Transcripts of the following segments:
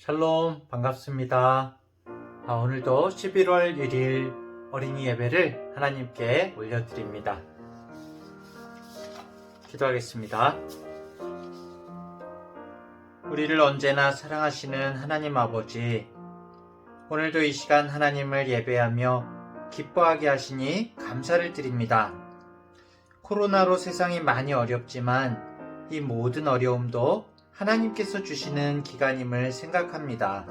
샬롬, 반갑습니다. 오늘도 11월 1일 어린이 예배를 하나님께 올려드립니다. 기도하겠습니다. 우리를 언제나 사랑하시는 하나님 아버지, 오늘도 이 시간 하나님을 예배하며 기뻐하게 하시니 감사를 드립니다. 코로나로 세상이 많이 어렵지만 이 모든 어려움도 하나님께서 주시는 기간임을 생각합니다.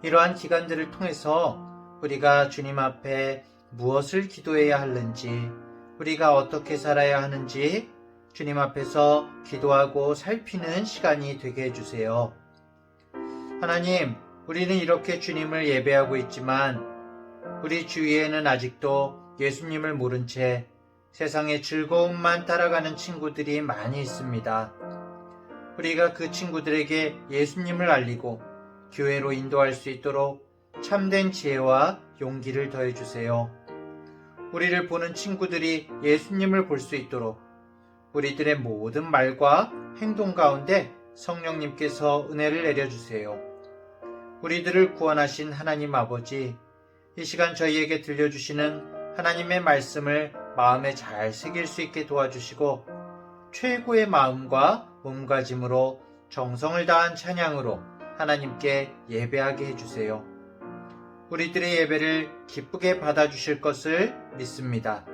이러한 기간들을 통해서 우리가 주님 앞에 무엇을 기도해야 하는지, 우리가 어떻게 살아야 하는지 주님 앞에서 기도하고 살피는 시간이 되게 해주세요. 하나님, 우리는 이렇게 주님을 예배하고 있지만 우리 주위에는 아직도 예수님을 모른 채 세상의 즐거움만 따라가는 친구들이 많이 있습니다. 우리가 그 친구들에게 예수님을 알리고 교회로 인도할 수 있도록 참된 지혜와 용기를 더해주세요. 우리를 보는 친구들이 예수님을 볼 수 있도록 우리들의 모든 말과 행동 가운데 성령님께서 은혜를 내려주세요. 우리들을 구원하신 하나님 아버지, 이 시간 저희에게 들려주시는 하나님의 말씀을 마음에 잘 새길 수 있게 도와주시고 최고의 마음과 몸가짐으로 정성을 다한 찬양으로 하나님께 예배하게 해주세요. 우리들의 예배를 기쁘게 받아주실 것을 믿습니다.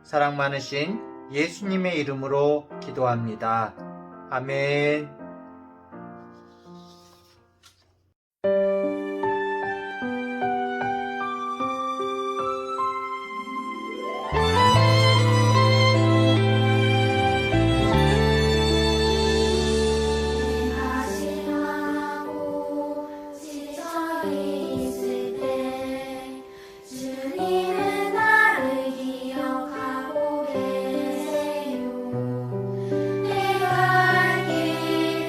사랑 많으신 예수님의 이름으로 기도합니다. 아멘. 내가 알기를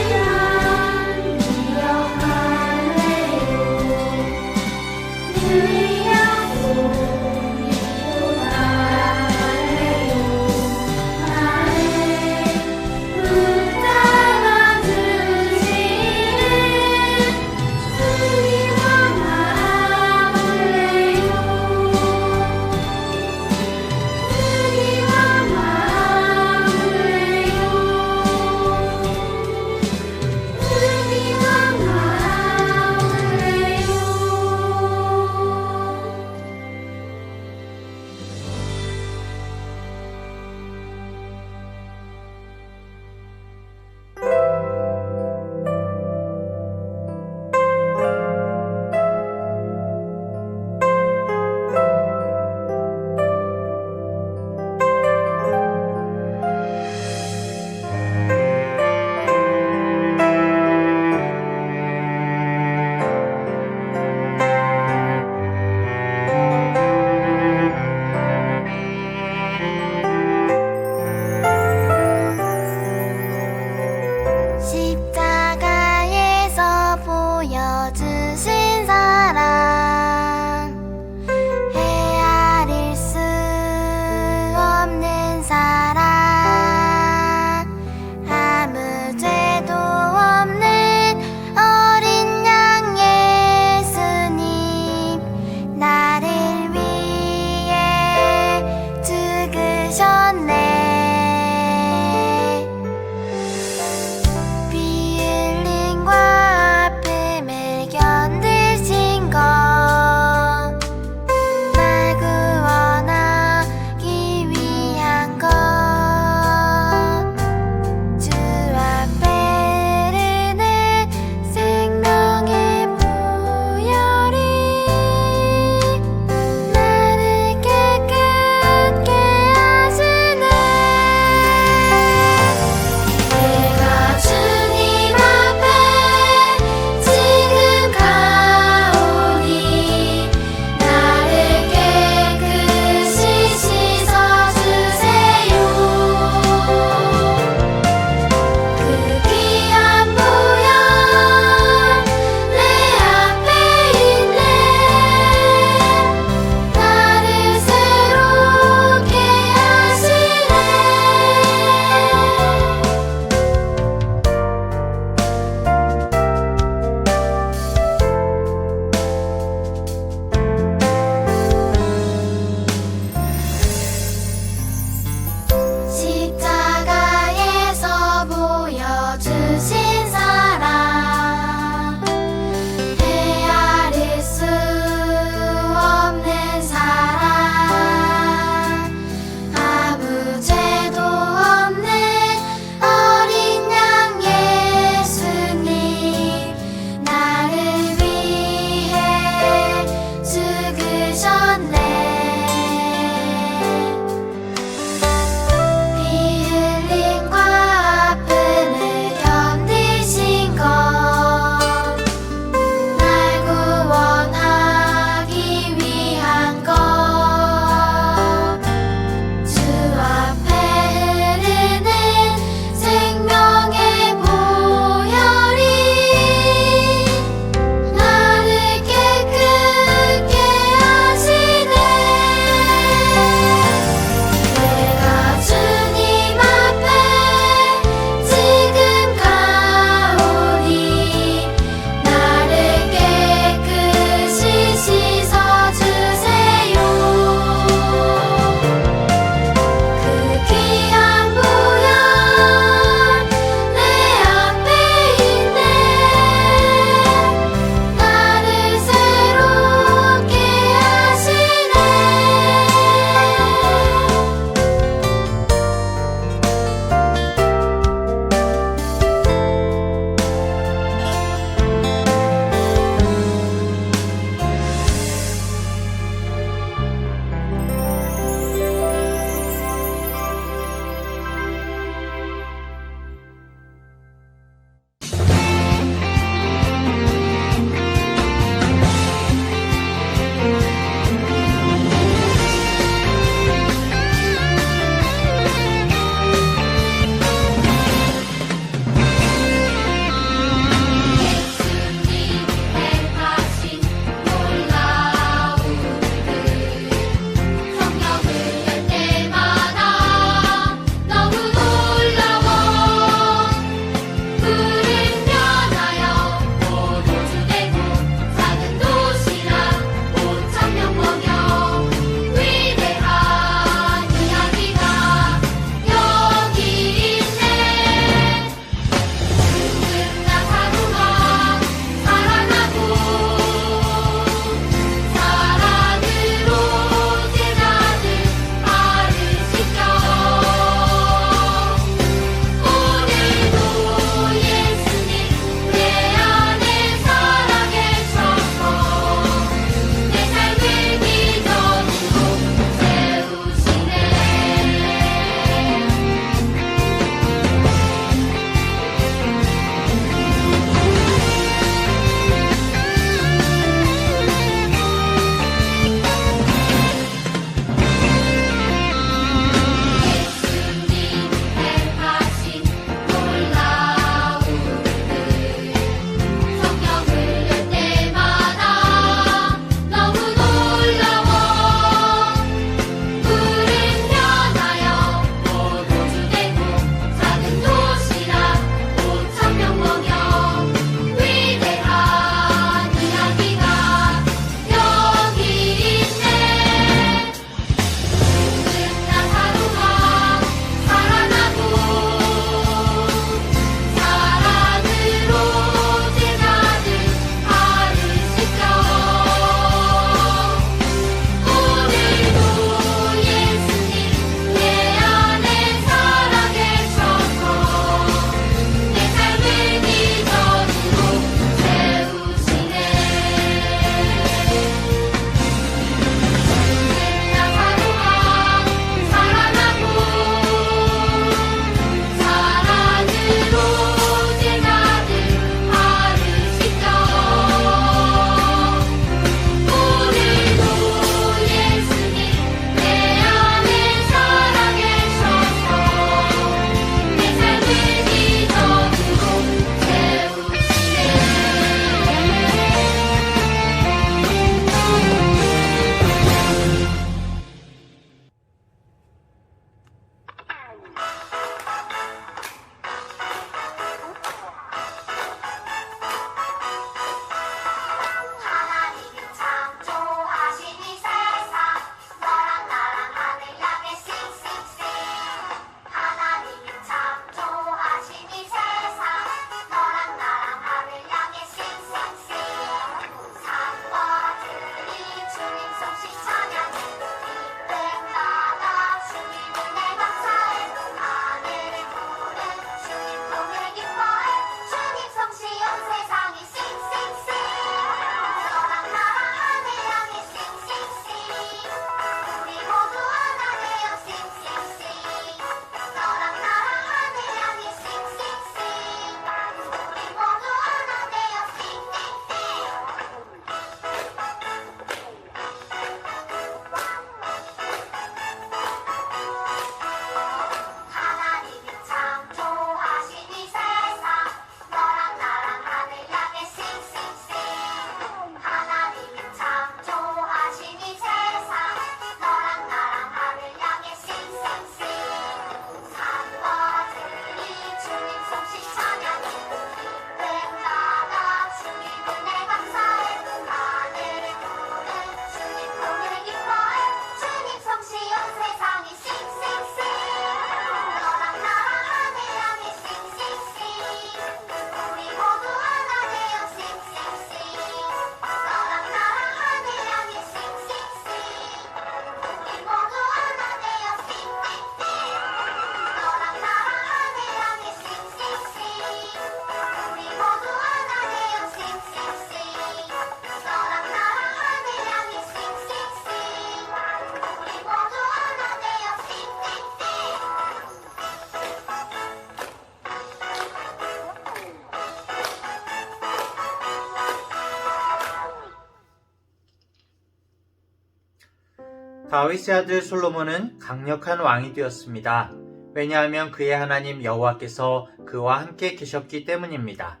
다윗의 아들 솔로몬은 강력한 왕이 되었습니다. 왜냐하면 그의 하나님 여호와께서 그와 함께 계셨기 때문입니다.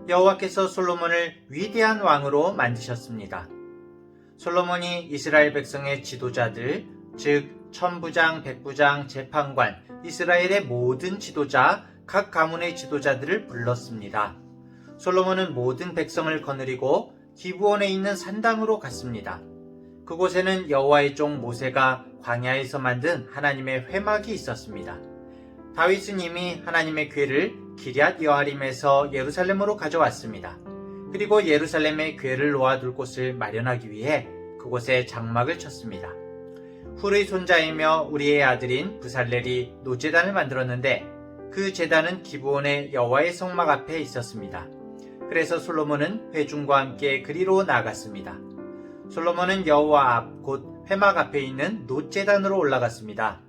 여호와께서 솔로몬을 위대한 왕으로 만드셨습니다. 솔로몬이 이스라엘 백성의 지도자들, 즉 천부장, 백부장, 재판관, 이스라엘의 모든 지도자, 각 가문의 지도자들을 불렀습니다. 솔로몬은 모든 백성을 거느리고 기브온에 있는 산당으로 갔습니다. 그곳에는 여호와의 종 모세가 광야에서 만든 하나님의 회막이 있었습니다. 다윗은 이미 하나님의 궤를 기럇 여아림에서 예루살렘으로 가져왔습니다. 그리고 예루살렘에 궤를 놓아둘 곳을 마련하기 위해 그곳에 장막을 쳤습니다. 훌의 손자이며 우리의 아들인 브살렐이 노제단을 만들었는데 그 제단은 기브온의 여호와의 성막 앞에 있었습니다. 그래서 솔로몬은 회중과 함께 그리로 나아갔습니다. 솔로몬은 여호와 앞 곧 회막 앞에 있는 놋제단으로 올라갔습니다.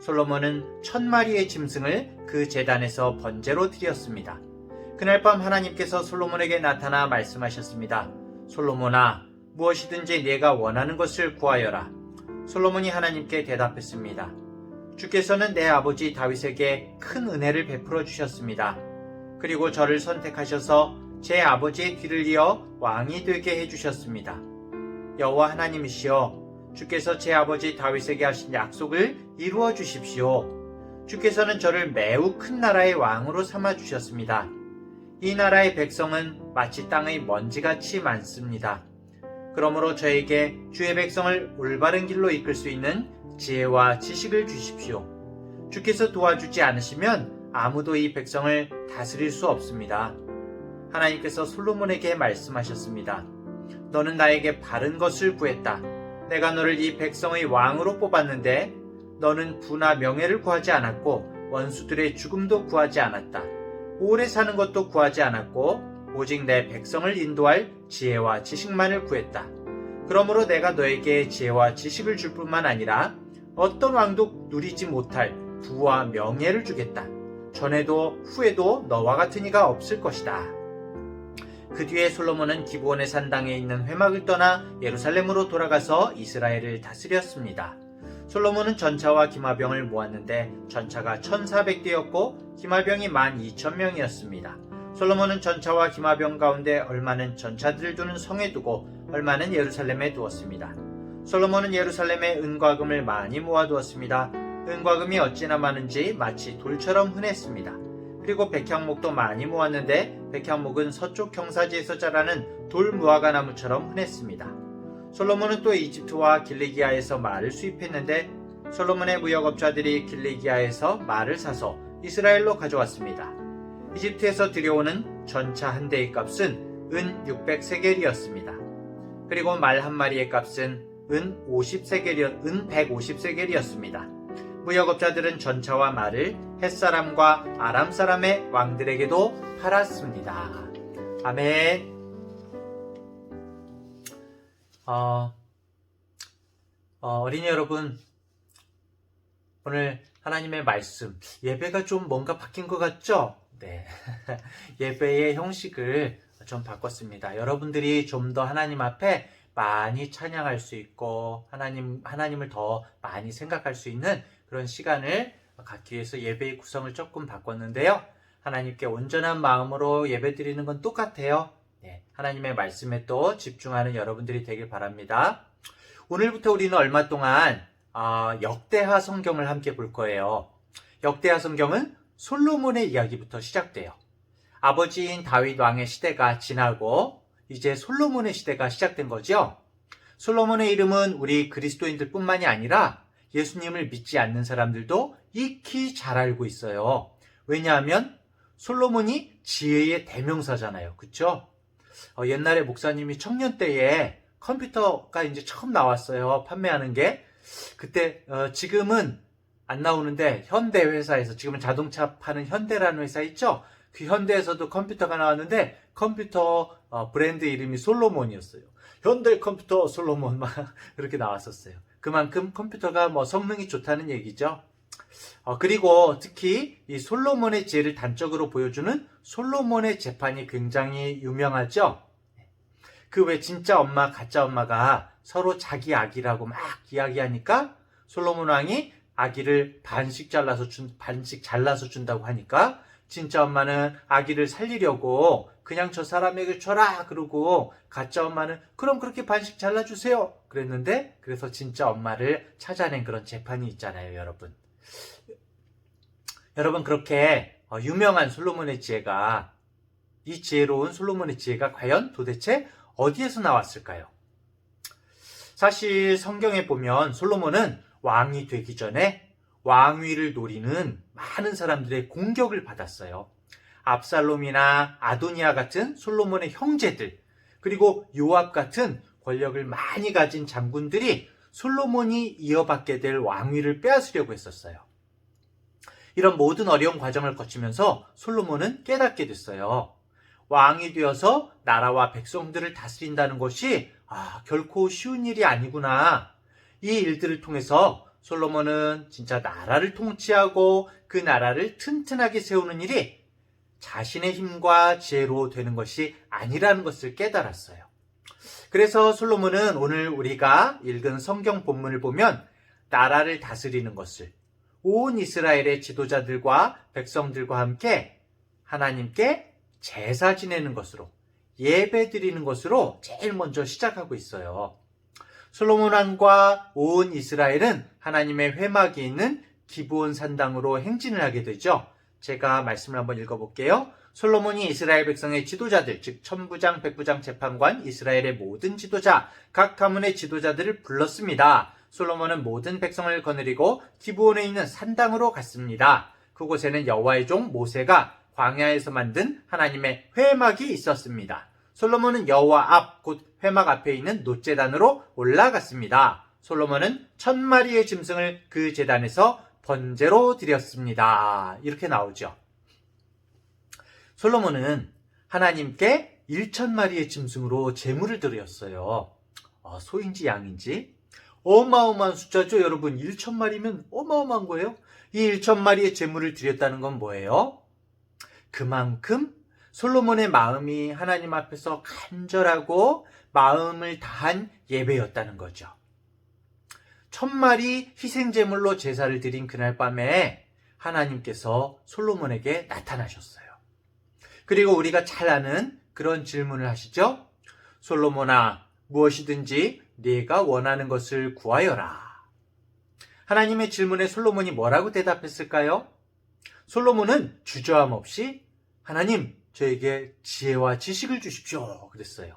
솔로몬은 1000마리의 짐승을 그 제단에서 번제로 드렸습니다. 그날 밤 하나님께서 솔로몬에게 나타나 말씀하셨습니다. 솔로몬아, 무엇이든지 네가 원하는 것을 구하여라. 솔로몬이 하나님께 대답했습니다. 주께서는 내 아버지 다윗에게 큰 은혜를 베풀어 주셨습니다. 그리고 저를 선택하셔서 제 아버지의 뒤를 이어 왕이 되게 해주셨습니다. 여호와 하나님이시여, 주께서 제 아버지 다윗에게 하신 약속을 이루어 주십시오. 주께서는 저를 매우 큰 나라의 왕으로 삼아 주셨습니다. 이 나라의 백성은 마치 땅의 먼지같이 많습니다. 그러므로 저에게 주의 백성을 올바른 길로 이끌 수 있는 지혜와 지식을 주십시오. 주께서 도와주지 않으시면 아무도 이 백성을 다스릴 수 없습니다. 하나님께서 솔로몬에게 말씀하셨습니다. 너는 나에게 바른 것을 구했다. 내가 너를 이 백성의 왕으로 뽑았는데 너는 부나 명예를 구하지 않았고 원수들의 죽음도 구하지 않았다. 오래 사는 것도 구하지 않았고 오직 내 백성을 인도할 지혜와 지식만을 구했다. 그러므로 내가 너에게 지혜와 지식을 줄 뿐만 아니라 어떤 왕도 누리지 못할 부와 명예를 주겠다. 전에도 후에도 너와 같은 이가 없을 것이다. 그 뒤에 솔로몬은 기브온의 산당에 있는 회막을 떠나 예루살렘으로 돌아가서 이스라엘을 다스렸습니다. 솔로몬은 전차와 기마병을 모았는데 전차가 1400대였고 기마병이 12,000명이었습니다. 솔로몬은 전차와 기마병 가운데 얼마는 전차들을 두는 성에 두고 얼마는 예루살렘에 두었습니다. 솔로몬은 예루살렘에 은과 금을 많이 모아두었습니다. 은과 금이 어찌나 많은지 마치 돌처럼 흔했습니다. 그리고 백향목도 많이 모았는데 백향목은 서쪽 경사지에서 자라는 돌 무화과 나무처럼 흔했습니다. 솔로몬은 또 이집트와 길리기아에서 말을 수입했는데 솔로몬의 무역업자들이 길리기아에서 말을 사서 이스라엘로 가져왔습니다. 이집트에서 들여오는 전차 한 대의 값은 은 600세겔이었습니다. 그리고 말 한 마리의 값은 은 150세겔이었습니다. 무역업자들은 전차와 말을 햇사람과 아람사람의 왕들에게도 팔았습니다. 아멘. 어린이 여러분, 오늘 하나님의 말씀, 예배가 좀 뭔가 바뀐 것 같죠? 네. 예배의 형식을 좀 바꿨습니다. 여러분들이 좀 더 하나님 앞에 많이 찬양할 수 있고 하나님을 더 많이 생각할 수 있는 그런 시간을 갖기 위해서 예배의 구성을 조금 바꿨는데요. 하나님께 온전한 마음으로 예배드리는 건 똑같아요. 네, 하나님의 말씀에 또 집중하는 여러분들이 되길 바랍니다. 오늘부터 우리는 얼마 동안 역대하 성경을 함께 볼 거예요. 역대하 성경은 솔로몬의 이야기부터 시작돼요. 아버지인 다윗 왕의 시대가 지나고 이제 솔로몬의 시대가 시작된 거죠. 솔로몬의 이름은 우리 그리스도인들 뿐만이 아니라 예수님을 믿지 않는 사람들도 익히 잘 알고 있어요. 왜냐하면 솔로몬이 지혜의 대명사잖아요. 그쵸? 옛날에 목사님이 청년 때에 컴퓨터가 이제 처음 나왔어요. 판매하는 게. 그때 지금은 안 나오는데 현대 회사에서, 지금은 자동차 파는 현대라는 회사 있죠? 그 현대에서도 컴퓨터가 나왔는데 컴퓨터 브랜드 이름이 솔로몬이었어요. 현대 컴퓨터 솔로몬 막 이렇게 나왔었어요. 그만큼 컴퓨터가 성능이 좋다는 얘기죠. 그리고 특히 이 솔로몬의 지혜를 단적으로 보여주는 솔로몬의 재판이 굉장히 유명하죠. 그 왜 진짜 엄마 가짜 엄마가 서로 자기 아기라고 막 이야기하니까 솔로몬 왕이 아기를 반씩 잘라서 준다고 하니까 진짜 엄마는 아기를 살리려고 그냥 저 사람에게 줘라 그러고 가짜 엄마는 그럼 그렇게 반씩 잘라주세요 그랬는데 그래서 진짜 엄마를 찾아낸 그런 재판이 있잖아요, 여러분. 여러분, 그렇게 유명한 솔로몬의 지혜가, 이 지혜로운 솔로몬의 지혜가 과연 도대체 어디에서 나왔을까요? 사실 성경에 보면 솔로몬은 왕이 되기 전에 왕위를 노리는 많은 사람들의 공격을 받았어요. 압살롬이나 아도니아 같은 솔로몬의 형제들, 그리고 요압 같은 권력을 많이 가진 장군들이 솔로몬이 이어받게 될 왕위를 빼앗으려고 했었어요. 이런 모든 어려운 과정을 거치면서 솔로몬은 깨닫게 됐어요. 왕이 되어서 나라와 백성들을 다스린다는 것이 결코 쉬운 일이 아니구나. 이 일들을 통해서 솔로몬은 진짜 나라를 통치하고 그 나라를 튼튼하게 세우는 일이 자신의 힘과 지혜로 되는 것이 아니라는 것을 깨달았어요. 그래서 솔로몬은 오늘 우리가 읽은 성경 본문을 보면 나라를 다스리는 것을 온 이스라엘의 지도자들과 백성들과 함께 하나님께 제사 지내는 것으로, 예배 드리는 것으로 제일 먼저 시작하고 있어요. 솔로몬 왕과 온 이스라엘은 하나님의 회막이 있는 기브온 산당으로 행진을 하게 되죠. 제가 말씀을 한번 읽어볼게요. 솔로몬이 이스라엘 백성의 지도자들, 즉 천부장, 백부장, 재판관, 이스라엘의 모든 지도자, 각 가문의 지도자들을 불렀습니다. 솔로몬은 모든 백성을 거느리고 기브온에 있는 산당으로 갔습니다. 그곳에는 여호와의 종 모세가 광야에서 만든 하나님의 회막이 있었습니다. 솔로몬은 여호와 앞, 곧 회막 앞에 있는 놋제단으로 올라갔습니다. 솔로몬은 1000마리의 짐승을 그 제단에서 번제로 드렸습니다. 이렇게 나오죠. 솔로몬은 하나님께 1000마리의 짐승으로 제물을 드렸어요. 소인지 양인지 어마어마한 숫자죠, 여러분. 1000마리면 어마어마한 거예요. 이 1000마리의 제물을 드렸다는 건 뭐예요? 그만큼 솔로몬의 마음이 하나님 앞에서 간절하고 마음을 다한 예배였다는 거죠. 1000마리 희생제물로 제사를 드린 그날 밤에 하나님께서 솔로몬에게 나타나셨어요. 그리고 우리가 잘 아는 그런 질문을 하시죠. 솔로몬아, 무엇이든지 네가 원하는 것을 구하여라. 하나님의 질문에 솔로몬이 뭐라고 대답했을까요? 솔로몬은 주저함 없이 하나님, 저에게 지혜와 지식을 주십시오. 그랬어요.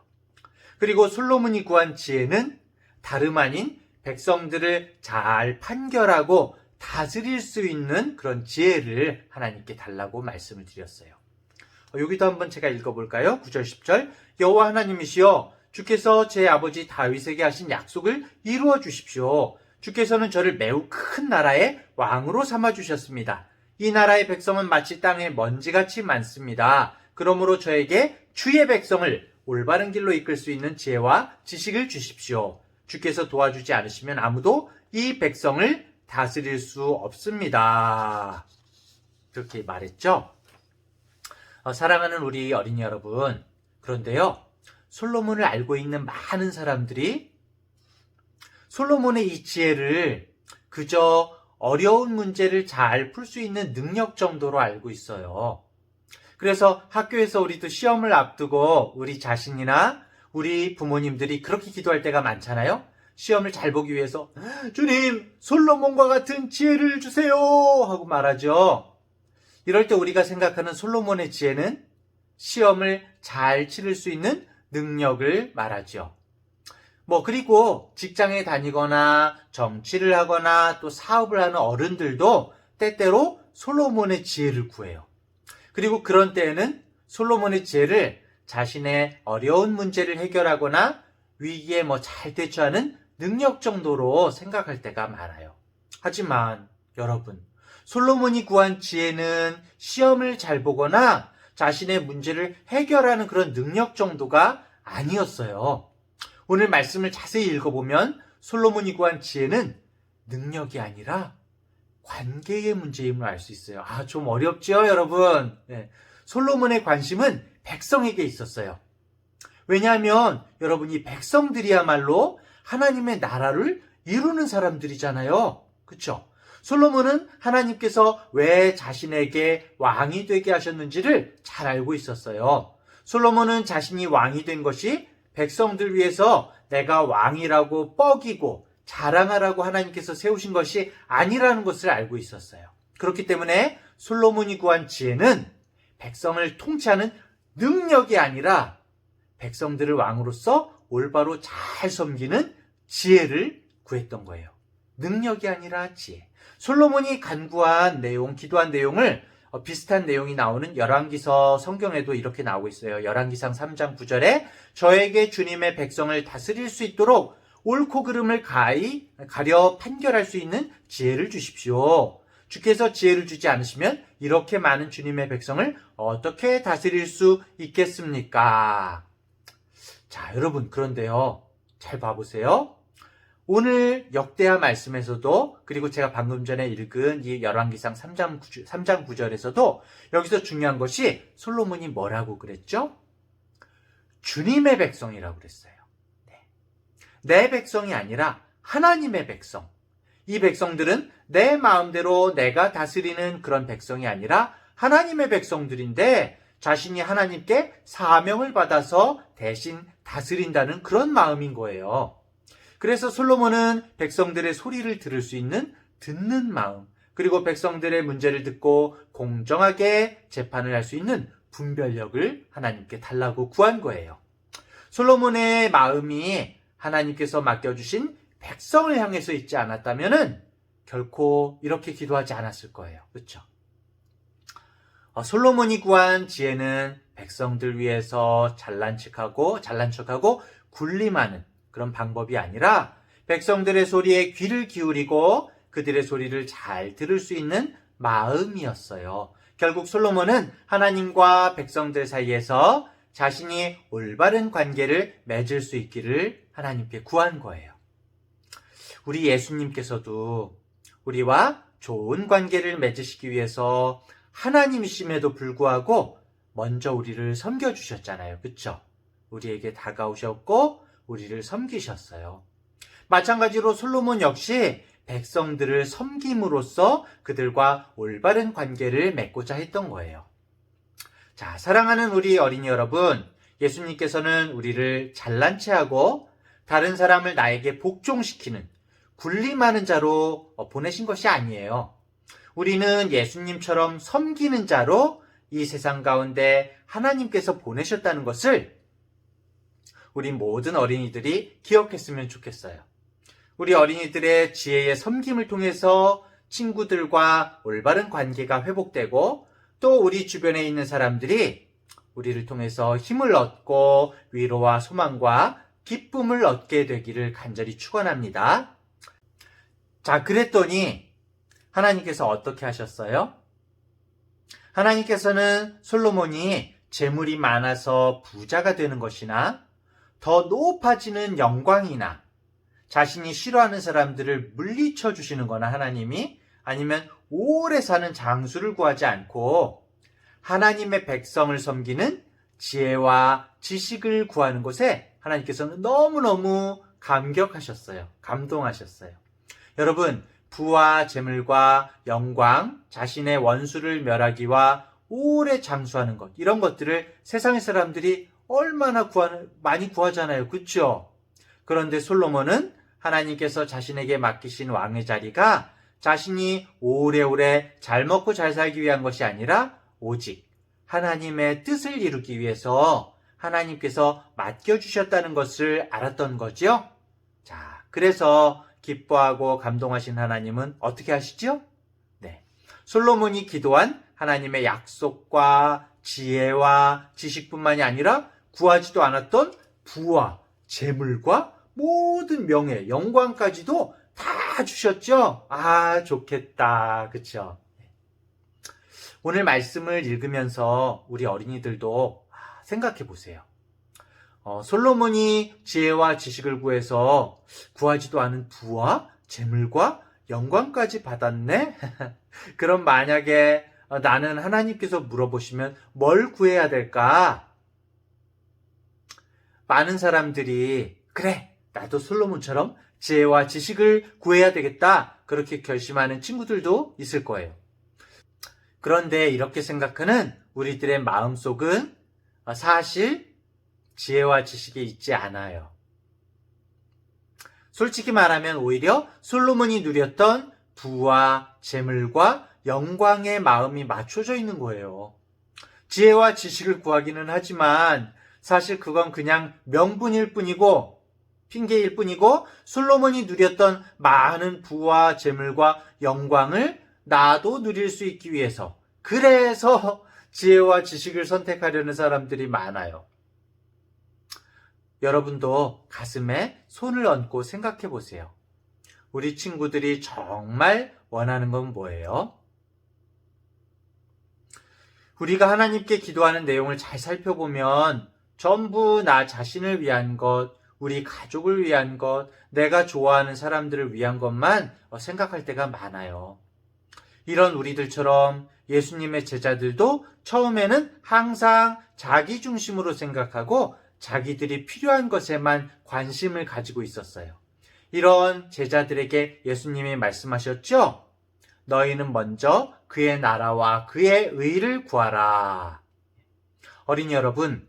그리고 솔로몬이 구한 지혜는 다름 아닌 백성들을 잘 판결하고 다스릴 수 있는 그런 지혜를 하나님께 달라고 말씀을 드렸어요. 여기도 한번 제가 읽어볼까요? 9절 10절 여호와 하나님이시여 주께서 제 아버지 다윗에게 하신 약속을 이루어 주십시오. 주께서는 저를 매우 큰 나라의 왕으로 삼아주셨습니다. 이 나라의 백성은 마치 땅에 먼지같이 많습니다. 그러므로 저에게 주의 백성을 올바른 길로 이끌 수 있는 지혜와 지식을 주십시오. 주께서 도와주지 않으시면 아무도 이 백성을 다스릴 수 없습니다. 그렇게 말했죠. 사랑하는 우리 어린이 여러분, 그런데요, 솔로몬을 알고 있는 많은 사람들이 솔로몬의 이 지혜를 그저 어려운 문제를 잘 풀 수 있는 능력 정도로 알고 있어요. 그래서 학교에서 우리도 시험을 앞두고 우리 자신이나 우리 부모님들이 그렇게 기도할 때가 많잖아요. 시험을 잘 보기 위해서 주님, 솔로몬과 같은 지혜를 주세요 하고 말하죠. 이럴 때 우리가 생각하는 솔로몬의 지혜는 시험을 잘 치를 수 있는 능력을 말하죠. 그리고 직장에 다니거나 정치를 하거나 또 사업을 하는 어른들도 때때로 솔로몬의 지혜를 구해요. 그리고 그런 때에는 솔로몬의 지혜를 자신의 어려운 문제를 해결하거나 위기에 잘 대처하는 능력 정도로 생각할 때가 많아요. 하지만 여러분, 솔로몬이 구한 지혜는 시험을 잘 보거나 자신의 문제를 해결하는 그런 능력 정도가 아니었어요. 오늘 말씀을 자세히 읽어보면 솔로몬이 구한 지혜는 능력이 아니라 관계의 문제임을 알 수 있어요. 좀 어렵죠, 여러분? 네. 솔로몬의 관심은 백성에게 있었어요. 왜냐하면 여러분, 이 백성들이야말로 하나님의 나라를 이루는 사람들이잖아요. 그렇죠? 솔로몬은 하나님께서 왜 자신에게 왕이 되게 하셨는지를 잘 알고 있었어요. 솔로몬은 자신이 왕이 된 것이 백성들 위해서 내가 왕이라고 뻐기고 자랑하라고 하나님께서 세우신 것이 아니라는 것을 알고 있었어요. 그렇기 때문에 솔로몬이 구한 지혜는 백성을 통치하는 능력이 아니라 백성들을 왕으로서 올바로 잘 섬기는 지혜를 구했던 거예요. 능력이 아니라 지혜. 솔로몬이 간구한 내용, 기도한 내용을 비슷한 내용이 나오는 열왕기서 성경에도 이렇게 나오고 있어요. 열왕기상 3장 9절에 저에게 주님의 백성을 다스릴 수 있도록 옳고 그름을 가려 판결할 수 있는 지혜를 주십시오. 주께서 지혜를 주지 않으시면 이렇게 많은 주님의 백성을 어떻게 다스릴 수 있겠습니까? 자, 여러분, 그런데요. 잘 봐보세요. 오늘 역대하 말씀에서도, 그리고 제가 방금 전에 읽은 이 열왕기상 3장 9절에서도 여기서 중요한 것이 솔로몬이 뭐라고 그랬죠? 주님의 백성이라고 그랬어요. 내 백성이 아니라 하나님의 백성. 이 백성들은 내 마음대로 내가 다스리는 그런 백성이 아니라 하나님의 백성들인데 자신이 하나님께 사명을 받아서 대신 다스린다는 그런 마음인 거예요. 그래서 솔로몬은 백성들의 소리를 들을 수 있는 듣는 마음, 그리고 백성들의 문제를 듣고 공정하게 재판을 할 수 있는 분별력을 하나님께 달라고 구한 거예요. 솔로몬의 마음이 하나님께서 맡겨주신 백성을 향해서 있지 않았다면 결코 이렇게 기도하지 않았을 거예요. 그렇죠? 솔로몬이 구한 지혜는 백성들 위해서 잘난 척하고 군림하는 그런 방법이 아니라 백성들의 소리에 귀를 기울이고 그들의 소리를 잘 들을 수 있는 마음이었어요. 결국 솔로몬은 하나님과 백성들 사이에서 자신이 올바른 관계를 맺을 수 있기를 하나님께 구한 거예요. 우리 예수님께서도 우리와 좋은 관계를 맺으시기 위해서 하나님이심에도 불구하고 먼저 우리를 섬겨주셨잖아요. 그렇죠? 우리에게 다가오셨고 우리를 섬기셨어요. 마찬가지로 솔로몬 역시 백성들을 섬김으로써 그들과 올바른 관계를 맺고자 했던 거예요. 자, 사랑하는 우리 어린이 여러분, 예수님께서는 우리를 잘난 체하고 다른 사람을 나에게 복종시키는 군림하는 자로 보내신 것이 아니에요. 우리는 예수님처럼 섬기는 자로 이 세상 가운데 하나님께서 보내셨다는 것을 우리 모든 어린이들이 기억했으면 좋겠어요. 우리 어린이들의 지혜의 섬김을 통해서 친구들과 올바른 관계가 회복되고 또 우리 주변에 있는 사람들이 우리를 통해서 힘을 얻고 위로와 소망과 기쁨을 얻게 되기를 간절히 축원합니다. 자, 그랬더니 하나님께서 어떻게 하셨어요? 하나님께서는 솔로몬이 재물이 많아서 부자가 되는 것이나 더 높아지는 영광이나 자신이 싫어하는 사람들을 물리쳐 주시는 거나 하나님이 아니면 오래 사는 장수를 구하지 않고 하나님의 백성을 섬기는 지혜와 지식을 구하는 것에 하나님께서는 너무너무 감격하셨어요. 감동하셨어요. 여러분, 부와 재물과 영광, 자신의 원수를 멸하기와 오래 장수하는 것, 이런 것들을 세상의 사람들이 얼마나 많이 구하잖아요. 그렇죠? 그런데 솔로몬은 하나님께서 자신에게 맡기신 왕의 자리가 자신이 오래오래 잘 먹고 잘 살기 위한 것이 아니라 오직 하나님의 뜻을 이루기 위해서 하나님께서 맡겨주셨다는 것을 알았던 거죠. 자, 그래서 기뻐하고 감동하신 하나님은 어떻게 하시죠? 네, 솔로몬이 기도한 하나님의 약속과 지혜와 지식뿐만이 아니라 구하지도 않았던 부와 재물과 모든 명예, 영광까지도 다 주셨죠? 아, 좋겠다. 그쵸? 오늘 말씀을 읽으면서 우리 어린이들도 생각해 보세요. 솔로몬이 지혜와 지식을 구해서 구하지도 않은 부와 재물과 영광까지 받았네? 그럼 만약에 나는 하나님께서 물어보시면 뭘 구해야 될까? 많은 사람들이 그래, 나도 솔로몬처럼 지혜와 지식을 구해야 되겠다. 그렇게 결심하는 친구들도 있을 거예요. 그런데 이렇게 생각하는 우리들의 마음속은 사실 지혜와 지식이 있지 않아요. 솔직히 말하면 오히려 솔로몬이 누렸던 부와 재물과 영광의 마음이 맞춰져 있는 거예요. 지혜와 지식을 구하기는 하지만 사실 그건 그냥 명분일 뿐이고 핑계일 뿐이고 솔로몬이 누렸던 많은 부와 재물과 영광을 나도 누릴 수 있기 위해서 그래서 지혜와 지식을 선택하려는 사람들이 많아요. 여러분도 가슴에 손을 얹고 생각해 보세요. 우리 친구들이 정말 원하는 건 뭐예요? 우리가 하나님께 기도하는 내용을 잘 살펴보면 전부 나 자신을 위한 것, 우리 가족을 위한 것, 내가 좋아하는 사람들을 위한 것만 생각할 때가 많아요. 이런 우리들처럼 예수님의 제자들도 처음에는 항상 자기 중심으로 생각하고 자기들이 필요한 것에만 관심을 가지고 있었어요. 이런 제자들에게 예수님이 말씀하셨죠? 너희는 먼저 그의 나라와 그의 의를 구하라. 어린이 여러분,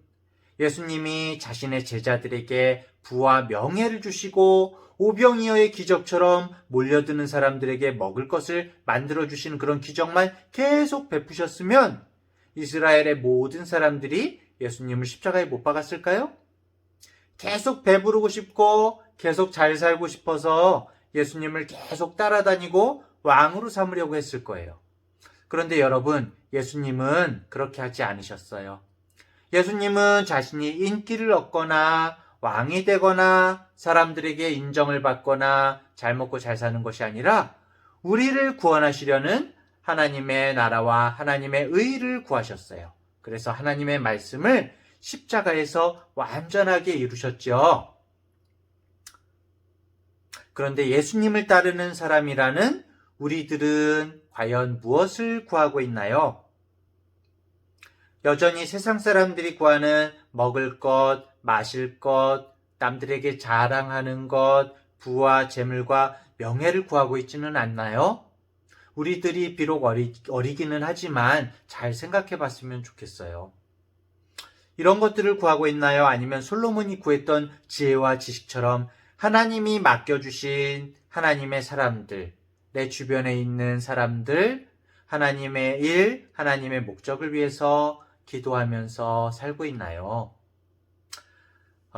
예수님이 자신의 제자들에게 부와 명예를 주시고 오병이어의 기적처럼 몰려드는 사람들에게 먹을 것을 만들어주시는 그런 기적만 계속 베푸셨으면 이스라엘의 모든 사람들이 예수님을 십자가에 못 박았을까요? 계속 배부르고 싶고 계속 잘 살고 싶어서 예수님을 계속 따라다니고 왕으로 삼으려고 했을 거예요. 그런데 여러분, 예수님은 그렇게 하지 않으셨어요. 예수님은 자신이 인기를 얻거나 왕이 되거나 사람들에게 인정을 받거나 잘 먹고 잘 사는 것이 아니라 우리를 구원하시려는 하나님의 나라와 하나님의 의를 구하셨어요. 그래서 하나님의 말씀을 십자가에서 완전하게 이루셨죠. 그런데 예수님을 따르는 사람이라는 우리들은 과연 무엇을 구하고 있나요? 여전히 세상 사람들이 구하는 먹을 것, 마실 것, 남들에게 자랑하는 것, 부와 재물과 명예를 구하고 있지는 않나요? 우리들이 비록 어리기는 하지만 잘 생각해 봤으면 좋겠어요. 이런 것들을 구하고 있나요? 아니면 솔로몬이 구했던 지혜와 지식처럼 하나님이 맡겨주신 하나님의 사람들, 내 주변에 있는 사람들, 하나님의 일, 하나님의 목적을 위해서 기도하면서 살고 있나요?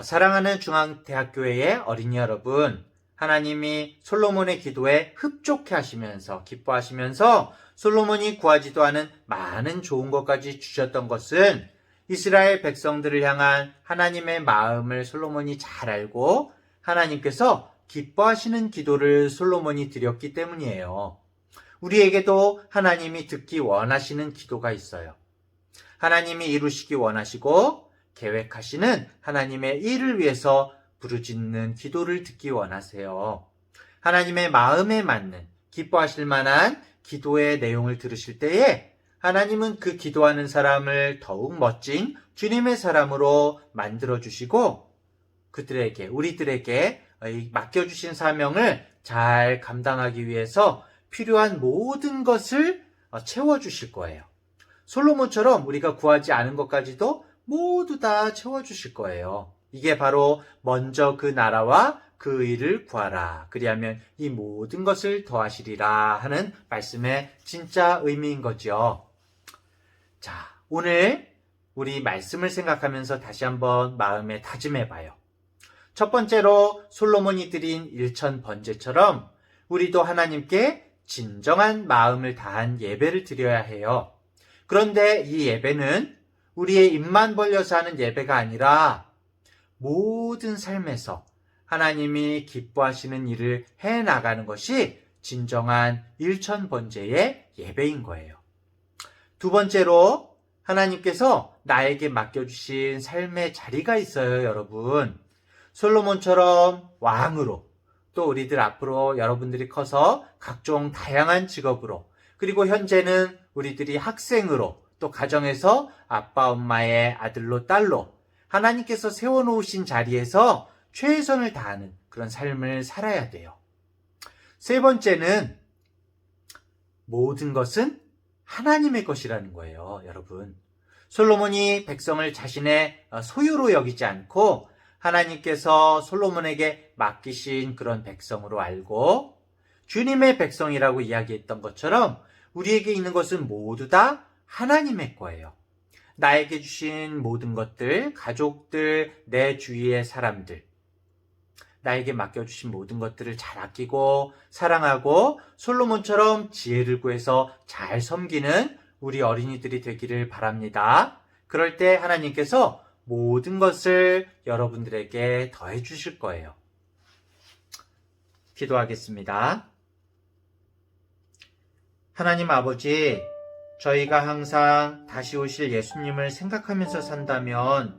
사랑하는 중앙대학교의 어린이 여러분, 하나님이 솔로몬의 기도에 흡족해 하시면서 기뻐하시면서 솔로몬이 구하지도 않은 많은 좋은 것까지 주셨던 것은 이스라엘 백성들을 향한 하나님의 마음을 솔로몬이 잘 알고 하나님께서 기뻐하시는 기도를 솔로몬이 드렸기 때문이에요. 우리에게도 하나님이 듣기 원하시는 기도가 있어요. 하나님이 이루시기 원하시고 계획하시는 하나님의 일을 위해서 부르짖는 기도를 듣기 원하세요. 하나님의 마음에 맞는 기뻐하실 만한 기도의 내용을 들으실 때에 하나님은 그 기도하는 사람을 더욱 멋진 주님의 사람으로 만들어주시고 그들에게, 우리들에게 맡겨주신 사명을 잘 감당하기 위해서 필요한 모든 것을 채워주실 거예요. 솔로몬처럼 우리가 구하지 않은 것까지도 모두 다 채워주실 거예요. 이게 바로 먼저 그 나라와 그 의를 구하라. 그리하면 이 모든 것을 더하시리라 하는 말씀의 진짜 의미인 거죠. 자, 오늘 우리 말씀을 생각하면서 다시 한번 마음에 다짐해봐요. 첫 번째로 솔로몬이 드린 일천 번제처럼 우리도 하나님께 진정한 마음을 다한 예배를 드려야 해요. 그런데 이 예배는 우리의 입만 벌려서 하는 예배가 아니라 모든 삶에서 하나님이 기뻐하시는 일을 해나가는 것이 진정한 일천번제의 예배인 거예요. 두 번째로 하나님께서 나에게 맡겨주신 삶의 자리가 있어요, 여러분. 솔로몬처럼 왕으로, 또 우리들 앞으로 여러분들이 커서 각종 다양한 직업으로, 그리고 현재는 우리들이 학생으로, 또 가정에서 아빠 엄마의 아들로 딸로 하나님께서 세워놓으신 자리에서 최선을 다하는 그런 삶을 살아야 돼요. 세 번째는 모든 것은 하나님의 것이라는 거예요, 여러분. 솔로몬이 백성을 자신의 소유로 여기지 않고 하나님께서 솔로몬에게 맡기신 그런 백성으로 알고 주님의 백성이라고 이야기했던 것처럼 우리에게 있는 것은 모두 다 하나님의 거예요. 나에게 주신 모든 것들, 가족들, 내 주위의 사람들, 나에게 맡겨주신 모든 것들을 잘 아끼고 사랑하고 솔로몬처럼 지혜를 구해서 잘 섬기는 우리 어린이들이 되기를 바랍니다. 그럴 때 하나님께서 모든 것을 여러분들에게 더해 주실 거예요. 기도하겠습니다. 하나님 아버지, 저희가 항상 다시 오실 예수님을 생각하면서 산다면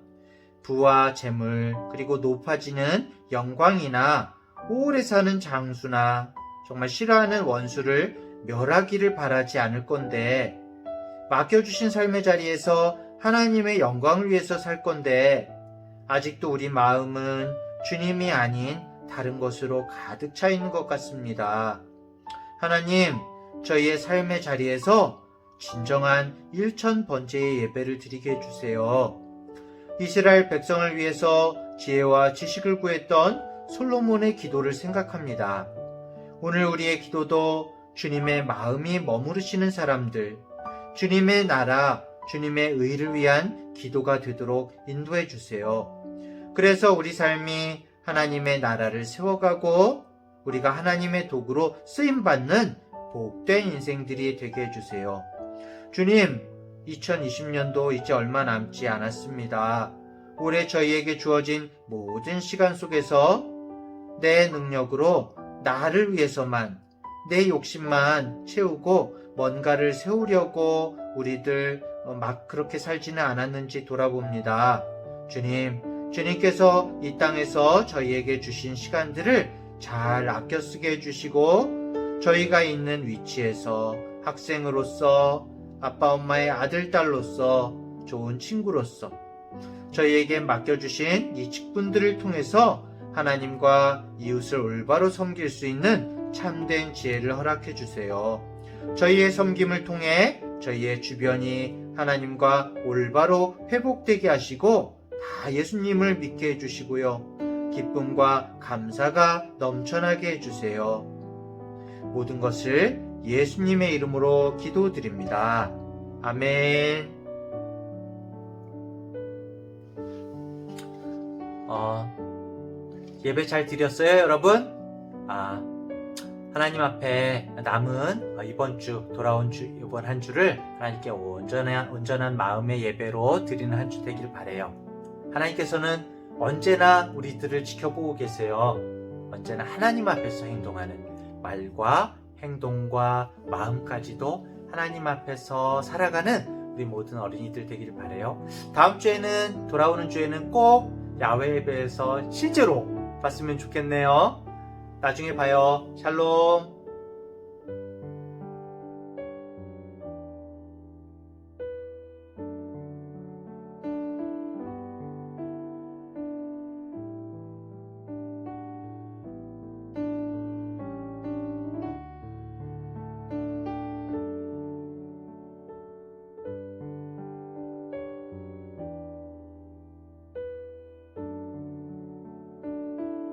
부와 재물 그리고 높아지는 영광이나 오래 사는 장수나 정말 싫어하는 원수를 멸하기를 바라지 않을 건데 맡겨주신 삶의 자리에서 하나님의 영광을 위해서 살 건데 아직도 우리 마음은 주님이 아닌 다른 것으로 가득 차 있는 것 같습니다. 하나님, 저희의 삶의 자리에서 진정한 일천번제의 예배를 드리게 해주세요. 이스라엘 백성을 위해서 지혜와 지식을 구했던 솔로몬의 기도를 생각합니다. 오늘 우리의 기도도 주님의 마음이 머무르시는 사람들, 주님의 나라, 주님의 의를 위한 기도가 되도록 인도해 주세요. 그래서 우리 삶이 하나님의 나라를 세워가고 우리가 하나님의 도구로 쓰임받는 복된 인생들이 되게 해주세요. 주님, 2020년도 이제 얼마 남지 않았습니다. 올해 저희에게 주어진 모든 시간 속에서 내 능력으로 나를 위해서만, 내 욕심만 채우고 뭔가를 세우려고 우리들 막 그렇게 살지는 않았는지 돌아봅니다. 주님께서 이 땅에서 저희에게 주신 시간들을 잘 아껴 쓰게 해주시고 저희가 있는 위치에서 학생으로서 아빠 엄마의 아들 딸로서 좋은 친구로서 저희에게 맡겨주신 이 직분들을 통해서 하나님과 이웃을 올바로 섬길 수 있는 참된 지혜를 허락해 주세요. 저희의 섬김을 통해 저희의 주변이 하나님과 올바로 회복되게 하시고 다 예수님을 믿게 해주시고요. 기쁨과 감사가 넘쳐나게 해주세요. 모든 것을 예수님의 이름으로 기도드립니다. 아멘. 예배 잘 드렸어요, 여러분? 하나님 앞에 남은 이번 한 주를 하나님께 온전한 마음의 예배로 드리는 한 주 되길 바라요. 하나님께서는 언제나 우리들을 지켜보고 계세요. 언제나 하나님 앞에서 행동하는 말과 행동과 마음까지도 하나님 앞에서 살아가는 우리 모든 어린이들 되기를 바라요. 돌아오는 주에는 꼭 야외 예배에서 실제로 봤으면 좋겠네요. 나중에 봐요. 샬롬.